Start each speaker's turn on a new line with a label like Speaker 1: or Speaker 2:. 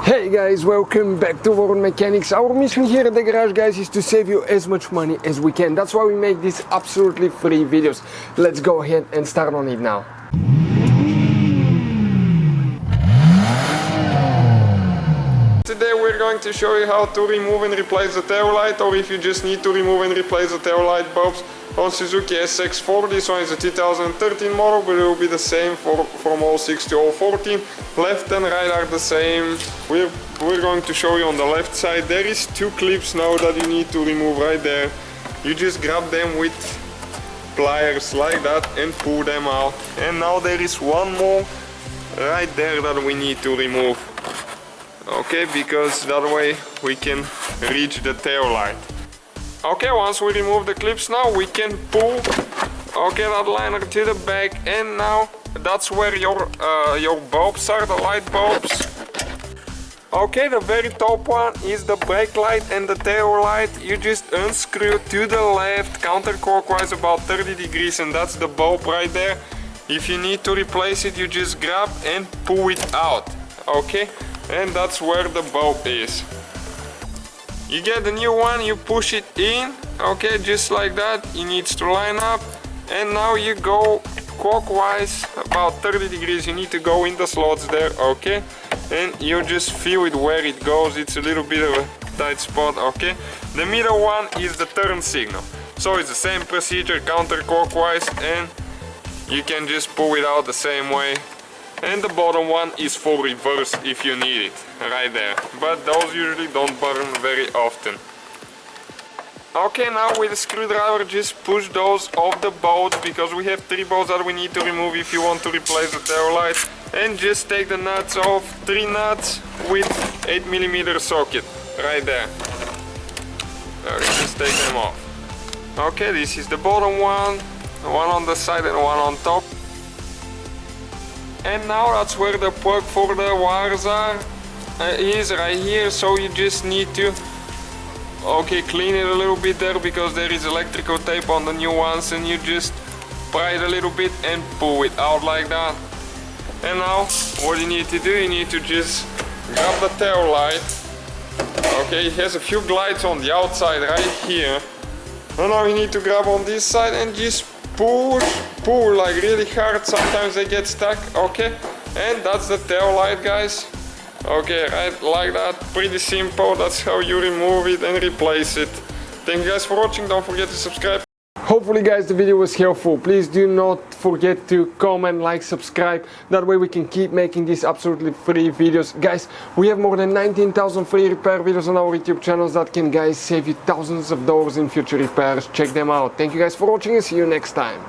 Speaker 1: Hey guys, welcome back to World Mechanics. Our mission here at the garage, guys, is to save you as much money as we can. That's why we make these absolutely free videos. Let's go ahead and start on it now. Today we're going to show you how to remove and replace the tail light, or if you just need to remove and replace the tail light bulbs on Suzuki SX4. This one is a 2013 model, but it will be the same from 06 to 014. Left and right are the same. We're going to show you on the left side. There is two clips now that you need to remove right there. You just grab them with pliers like that and pull them out. And now there is one more right there that we need to remove. Okay, because that way we can reach the tail light. Okay, once we remove the clips now, we can pull that liner to the back, and now that's where your bulbs are, the light bulbs. Okay, the very top one is the brake light and the tail light. You just unscrew to the left counterclockwise about 30 degrees, and that's the bulb right there. If you need to replace it, you just grab and pull it out. Okay, and that's where the bulb is. You get the new one, you push it in, okay, just like that. It needs to line up, and now you go clockwise about 30 degrees. You need to go in the slots there, okay, and you just feel it where it goes. It's a little bit of a tight spot, okay. The middle one is the turn signal, so it's the same procedure, counterclockwise, and you can just pull it out the same way. And the bottom one is for reverse if you need it, right there. But those usually don't burn very often. Okay, now with the screwdriver just push those off the bolts, because we have 3 bolts that we need to remove if you want to replace the tail light. And just take the nuts off, 3 nuts with 8mm socket, right there. Okay, just take them off. Okay, this is the bottom one on the side and one on top. And now that's where the plug for the wires is right here, so you just need to clean it a little bit there, because there is electrical tape on the new ones, and you just pry it a little bit and pull it out like that. And now what you need to do, you need to just grab the tail light. Okay, it has a few glides on the outside right here, and now you need to grab on this side and just pull like really hard. Sometimes they get stuck. Okay, and that's the tail light, guys. Okay, right like that, pretty simple. That's how you remove it and replace it. Thank you guys for watching. Don't forget to subscribe. Hopefully, guys, the video was helpful. Please do not forget to comment, like, subscribe. That way we can keep making these absolutely free videos. Guys, we have more than 19,000 free repair videos on our YouTube channels that can, guys, save you thousands of dollars in future repairs. Check them out. Thank you guys for watching, and see you next time.